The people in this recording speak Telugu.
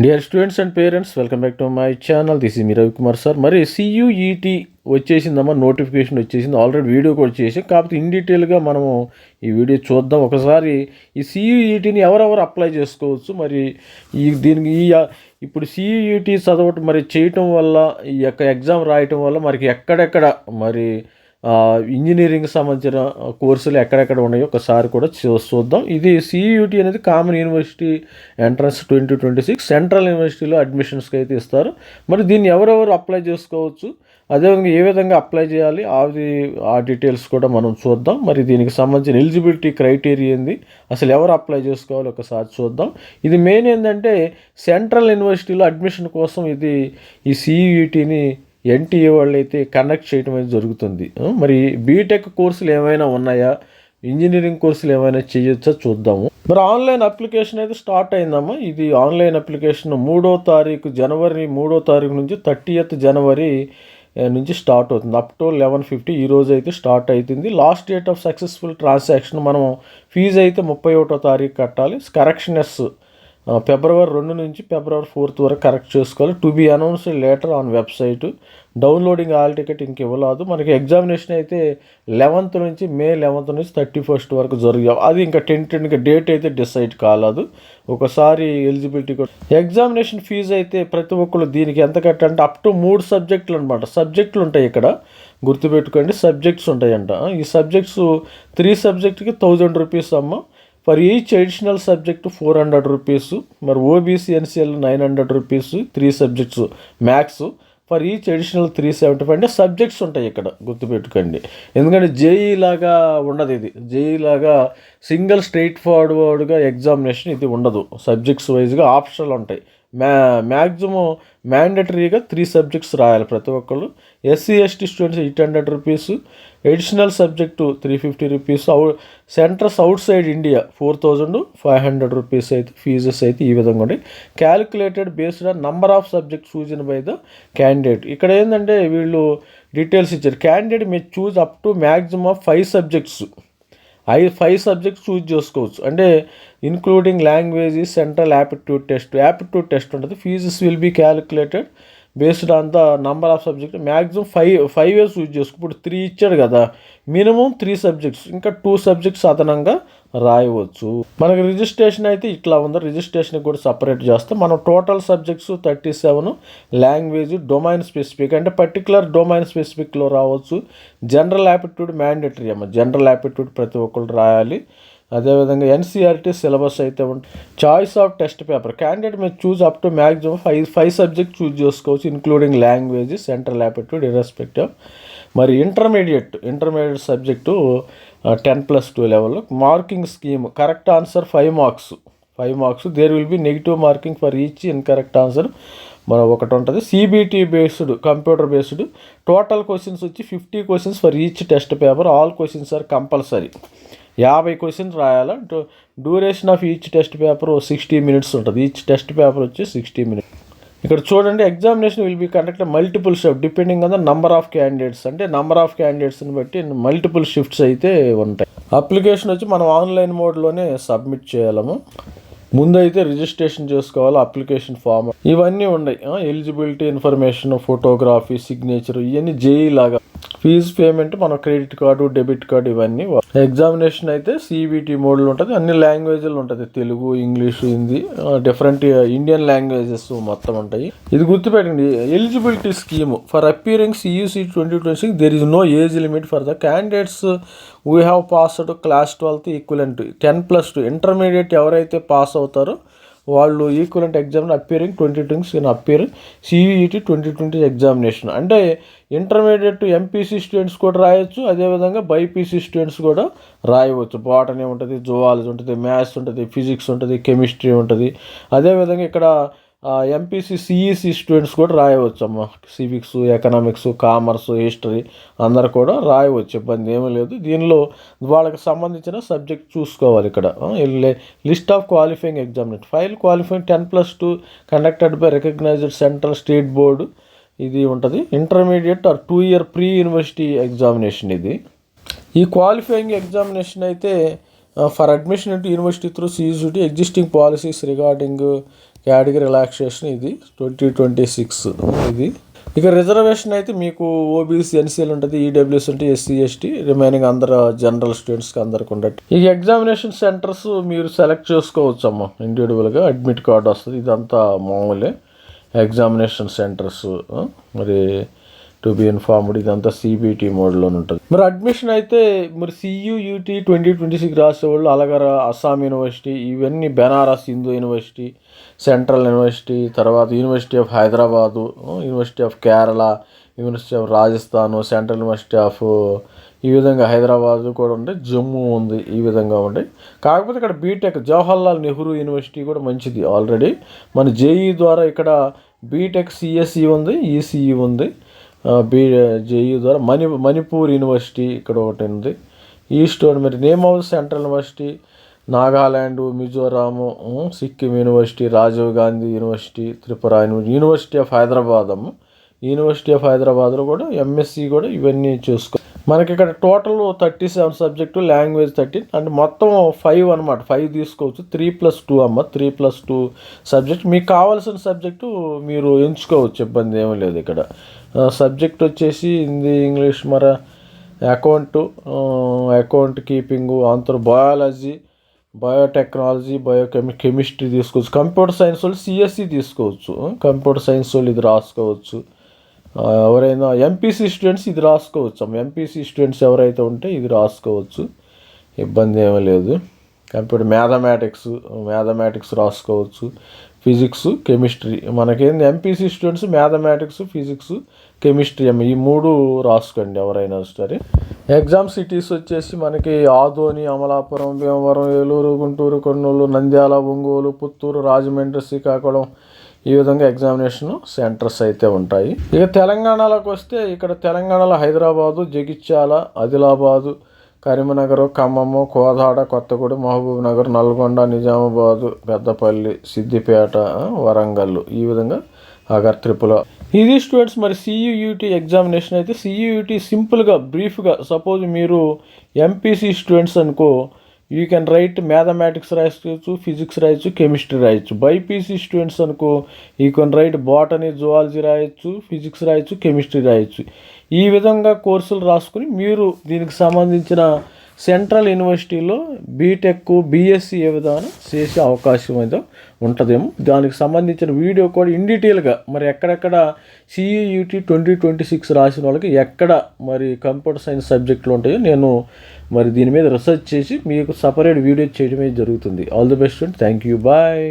Dear students and parents, welcome back to my channel. This is me Ravikumar sir. మరి సియుఈటి వచ్చేసిందమ్మా, నోటిఫికేషన్ వచ్చేసింది. ఆల్రెడీ వీడియో కూడా చేసి, కాకపోతే ఇన్ డీటెయిల్గా మనము ఈ వీడియో చూద్దాం. ఒకసారి ఈ సియుఈటిని ఎవరెవరు అప్లై చేసుకోవచ్చు, మరి దీనికి ఇప్పుడు సియుఈటి చదవటం మరి చేయటం వల్ల, ఈ యొక్క ఎగ్జామ్ రాయటం వల్ల మనకి ఎక్కడెక్కడ మరి ఇంజనీరింగ్ సంబంధించిన కోర్సులు ఎక్కడెక్కడ ఉన్నాయో ఒకసారి కూడా చూద్దాం. ఇది సియుటి అనేది కామన్ యూనివర్సిటీ ఎంట్రన్స్ 2026 సెంట్రల్ యూనివర్సిటీలో అడ్మిషన్స్కి అయితే ఇస్తారు. మరి దీన్ని ఎవరెవరు అప్లై చేసుకోవచ్చు, అదేవిధంగా ఏ విధంగా అప్లై చేయాలి, ఆ డీటెయిల్స్ కూడా మనం చూద్దాం. మరి దీనికి సంబంధించిన ఎలిజిబిలిటీ క్రైటీరియా ఏంది, అసలు ఎవరు అప్లై చేసుకోవాలి ఒకసారి చూద్దాం. ఇది మెయిన్ ఏంటంటే సెంట్రల్ యూనివర్సిటీలో అడ్మిషన్ కోసం ఈ సియుఈటిని ఎన్టీఏ వాళ్ళు అయితే కండక్ట్ చేయడం అనేది జరుగుతుంది. మరి బీటెక్ కోర్సులు ఏమైనా ఉన్నాయా, ఇంజనీరింగ్ కోర్సులు ఏమైనా చేయొచ్చా చూద్దాము. మరి ఆన్లైన్ అప్లికేషన్ అయితే స్టార్ట్ అయిందమ్మా. ఇది ఆన్లైన్ అప్లికేషన్ జనవరి 3వ తారీఖు నుంచి 30th జనవరి నుంచి స్టార్ట్ అవుతుంది. అప్ టు 11:50 ఈరోజు అయితే స్టార్ట్ అవుతుంది. Last date of successful transaction మనం ఫీజు అయితే 31వ తారీఖు కట్టాలి. కరెక్షనర్స్ ఫిబ్రవరి 2 నుంచి ఫిబ్రవరి 4 వరకు కరెక్ట్ చేసుకోవాలి. To be announced later on website. Downloading hall ticket ఇంక ఇవ్వలేదు. మనకి ఎగ్జామినేషన్ అయితే 11th నుంచి మే 11th నుంచి 31st వరకు జరుగుతాయి. అది ఇంకా టెంటెడ్గా డేట్ అయితే డిసైడ్ కాలేదు. ఒకసారి ఎలిజిబిలిటీ కూడా ఎగ్జామినేషన్ ఫీజు అయితే ప్రతి ఒక్కరు దీనికి ఎంత కట్టాలంటే అప్ టు 3 సబ్జెక్టులు అనమాట. సబ్జెక్టులు ఉంటాయి ఇక్కడ, గుర్తుపెట్టుకోండి. సబ్జెక్ట్స్ ఉంటాయంట. ఈ సబ్జెక్ట్స్ 3 సబ్జెక్టుకి 1000 రూపీస్ అమ్మ. For each additional subject 400 rupees. మరి OBC NCL 900 rupees 3 subjects maths. For each additional 375. అంటే సబ్జెక్ట్స్ ఉంటాయి ఇక్కడ, గుర్తుపెట్టుకోండి. ఎందుకంటే జేఈ లాగా ఉండదు, ఇది జేఈ లాగా సింగిల్ స్ట్రైట్ ఫార్వర్డ్గా ఎగ్జామినేషన్ ఇది ఉండదు. సబ్జెక్ట్స్ వైజ్గా ఆప్షనల్ ఉంటాయి. మ్యాక్సిమం మ్యాండటరీగా 3 సబ్జెక్ట్స్ రాయాలి ప్రతి ఒక్కళ్ళు. SC ST students 800 rupees. Additional subject 350 rupees. Centres outside India 4500 rupees అయితే ఫీజెస్ అయితే ఈ విధంగా ఉంటాయి. Calculated based on number of subject chosen by the candidate. ఇక్కడ ఏంటంటే వీళ్ళు డీటెయిల్స్ ఇచ్చారు. Candidate may choose up to maximum of 5 subjects. 5 subjects choose చేసుకోవచ్చు. అంటే including language, central aptitude test ఉంటుంది. Fees will be calculated based on the number of subject. Maximum 5 choose చేసుకో. ఇప్పుడు 3 ఇచ్చాడు కదా, మినిమం 3 సబ్జెక్ట్స్, ఇంకా 2 సబ్జెక్ట్స్ అదనంగా రాయవచ్చు. మనకి రిజిస్ట్రేషన్ అయితే ఇట్లా ఉంది. రిజిస్ట్రేషన్ కూడా సపరేట్ చేస్తాం. మనం total subjects 37. Language domain specific, అంటే పర్టికులర్ డొమైన్ స్పెసిఫిక్లో రావచ్చు. జనరల్ యాప్టిట్యూడ్ మ్యాండేటరీ అమ్మ. జనరల్ యాప్టిట్యూడ్ ప్రతి ఒక్కరు రాయాలి. అదేవిధంగా ఎన్సీఆర్టీ సిలబస్ అయితే ఉంటుంది. Choice of test paper candidate మీరు choose up to maximum 5 subject choose చేసుకోవచ్చు, including language, central aptitude irrespective. మరి ఇంటర్మీడియట్ సబ్జెక్టు 10+2 లెవెల్లో. Marking scheme correct answer 5 marks. There will be negative marking for each incorrect answer. మన ఒకటి ఉంటుంది. CBT based, computer based. Total questions వచ్చి 50 questions for each test paper. All questions are compulsory. 50 questions రాయాలి. Duration of each test paper 60 minutes ఉంటుంది. ఈచ్ టెస్ట్ పేపర్ వచ్చి 60 minutes. ఇక్కడ చూడండి, examination will be conducted multiple shift depending on the number of candidates. అంటే నంబర్ ఆఫ్ క్యాండిడేట్స్ని బట్టి మల్టిపుల్ షిఫ్ట్స్ అయితే ఉంటాయి. అప్లికేషన్ వచ్చి మనం ఆన్లైన్ మోడ్లోనే సబ్మిట్ చేయాలము. ముందైతే రిజిస్ట్రేషన్ చేసుకోవాలి. అప్లికేషన్ ఫామ్ ఇవన్నీ ఉన్నాయి. ఎలిజిబిలిటీ ఇన్ఫర్మేషన్, ఫోటోగ్రఫీ, సిగ్నేచర్, ఇవన్నీ జేఈ లాగా. ఫీజు పేమెంట్ మన క్రెడిట్ కార్డు, డెబిట్ కార్డు ఇవన్నీ. ఎగ్జామినేషన్ అయితే సిబిటి మోడ్లో ఉంటుంది. అన్ని లాంగ్వేజ్లు ఉంటుంది. Telugu, English, Hindi, different Indian languages మొత్తం ఉంటాయి. ఇది గుర్తుపెట్టండి. Eligibility scheme for appearing CUET 2026 there is no age limit for the candidates we have passed class 12th equivalent 10+2. Intermediate ఎవరైతే పాస్ అవుతారో వాళ్ళు equivalent exam appearing 2020 appear CET 2020 examination. అంటే ఇంటర్మీడియట్ ఎంపీసీ స్టూడెంట్స్ కూడా రాయొచ్చు, అదేవిధంగా బైపీసీ స్టూడెంట్స్ కూడా రాయవచ్చు. బాటనీ ఉంటుంది, జువాలజీ ఉంటుంది, మ్యాథ్స్ ఉంటుంది, ఫిజిక్స్ ఉంటుంది, కెమిస్ట్రీ ఉంటుంది. అదేవిధంగా ఇక్కడ ఎంపీసీ సిఈసి స్టూడెంట్స్ కూడా రాయవచ్చు అమ్మ. సివిక్స్, ఎకనామిక్స్, కామర్స్, హిస్టరీ అందరు కూడా రాయవచ్చు, ఇబ్బంది ఏమీ లేదు. దీనిలో వాళ్ళకి సంబంధించిన సబ్జెక్ట్ చూసుకోవాలి. ఇక్కడ list of qualifying examination file qualifying 10+2 conducted by recognised central state board. ఇది ఉంటుంది. Intermediate or 2 year pre university examination ఇది. ఈ క్వాలిఫైయింగ్ ఎగ్జామినేషన్ అయితే for admission into university through CUET existing policies regarding category relaxation ఇది 2026 ఇది. ఇక రిజర్వేషన్ అయితే మీకు ఓబీసీ ఎన్సీఎల్ ఉంటుంది, ఈడబ్ల్యూఎస్ ఉంటుంది, ఎస్సీ ఎస్టీ, రిమైనింగ్ అందరు జనరల్ స్టూడెంట్స్కి అందరికి ఉండట్టు. ఈ ఎగ్జామినేషన్ సెంటర్స్ మీరు సెలెక్ట్ చేసుకోవచ్చు అమ్మ, ఇండివిజువల్గా అడ్మిట్ కార్డు వస్తుంది. ఇదంతా మామూలే ఎగ్జామినేషన్ సెంటర్స్. మరి టు బి ఇన్ఫార్మ్డ్ ఇదంతా సిబిటి మోడ్లో ఉంటుంది. మరి అడ్మిషన్ అయితే మరి CUET 2026 రాసేవాళ్ళు అలగర, అస్సాం యూనివర్సిటీ, ఇవన్నీ Banaras Hindu university, central university, తర్వాత university of Hyderabad, university of Kerala, university of Rajasthan, central university of ఈ విధంగా హైదరాబాదు కూడా ఉంది, జమ్మూ ఉంది, ఈ విధంగా ఉంది. కాకపోతే ఇక్కడ బీటెక్ జవహర్లాల్ నెహ్రూ యూనివర్సిటీ కూడా మంచిది. ఆల్రెడీ మన జేఈ ద్వారా ఇక్కడ బీటెక్ సిఎస్ఈ ఉంది, ఈసీఈ ఉంది. జేఈ ద్వారా మణిపూర్ యూనివర్సిటీ ఇక్కడ ఒకటి ఉంది. ఈస్ట్ మరి name of central university Nagaland, Mizoram, Sikkim university, Rajiv Gandhi university, Tripura university of Hyderabad university of హైదరాబాద్లో కూడా ఎంఎస్సి కూడా ఇవన్నీ చూసుకో. మనకి ఇక్కడ టోటల్ 37 సబ్జెక్టు, లాంగ్వేజ్ 13, అంటే మొత్తం 5 అనమాట. 5 తీసుకోవచ్చు. 3+2 అమ్మ, 3+2 సబ్జెక్ట్. మీకు కావాల్సిన సబ్జెక్టు మీరు ఎంచుకోవచ్చు, ఇబ్బంది ఏమీ లేదు. ఇక్కడ సబ్జెక్ట్ వచ్చేసి హిందీ, ఇంగ్లీష్, మరి account keeping, biology, biotechnology, chemistry తీసుకోవచ్చు. కంప్యూటర్ సైన్స్ వాళ్ళు సిఎస్సి తీసుకోవచ్చు. కంప్యూటర్ సైన్స్ వాళ్ళు ఇది రాసుకోవచ్చు. ఎవరైనా ఎంపీసీ స్టూడెంట్స్ ఇది రాసుకోవచ్చు. ఎంపీసీ స్టూడెంట్స్ ఎవరైతే ఉంటే ఇది రాసుకోవచ్చు, ఇబ్బంది ఏమీ లేదు. కంప్యూటర్ మ్యాథమెటిక్స్ రాసుకోవచ్చు. ఫిజిక్స్, కెమిస్ట్రీ, మనకేంది MPC students mathematics, physics, chemistry ఈ 3 రాసుకోండి ఎవరైనా సరే. ఎగ్జామ్ సిటీస్ వచ్చేసి మనకి ఆదోని, అమలాపురం, భీమవరం, ఏలూరు, గుంటూరు, కర్నూలు, నంద్యాల, ఒంగోలు, పుత్తూరు, రాజమండ్రి, శ్రీకాకుళం, ఈ విధంగా ఎగ్జామినేషన్ సెంటర్స్ అయితే ఉంటాయి. ఇక తెలంగాణలోకి వస్తే ఇక్కడ తెలంగాణలో హైదరాబాదు, జగిత్యాల, ఆదిలాబాదు, కరీంనగర్, ఖమ్మము, కోదాడ, కొత్తగూడెం, మహబూబ్ నగర్, నల్గొండ, నిజామాబాదు, పెద్దపల్లి, సిద్దిపేట, వరంగల్, ఈ విధంగా త్రిపుల. ఇది స్టూడెంట్స్ మరి CUET ఎగ్జామినేషన్ అయితే. CUET సింపుల్గా బ్రీఫ్గా, సపోజ్ మీరు ఎంపీసీ స్టూడెంట్స్ అనుకో, యూ కెన్ రైట్ మ్యాథమెటిక్స్ రాయచ్చు, ఫిజిక్స్ రాయొచ్చు, కెమిస్ట్రీ రాయొచ్చు. బైపీసీ స్టూడెంట్స్ అనుకో, you can write botany, zoology రాయొచ్చు, ఫిజిక్స్ రాయొచ్చు, కెమిస్ట్రీ రాయొచ్చు. ఈ విధంగా కోర్సులు రాసుకుని మీరు దీనికి సంబంధించిన సెంట్రల్ యూనివర్సిటీలో బీటెక్, బీఎస్సీ ఏ విధంగా చేసే అవకాశం అయితే ఉంటుందేమో. దానికి సంబంధించిన వీడియో కూడా ఇన్ డీటెయిల్గా మరి ఎక్కడెక్కడ CUET 2026 రాసిన వాళ్ళకి ఎక్కడ మరి కంప్యూటర్ సైన్స్ సబ్జెక్టులు ఉంటాయో నేను మరి దీని మీద రీసెర్చ్ చేసి మీకు సపరేట్ వీడియో చేయడమే జరుగుతుంది. All the best and thank you, bye.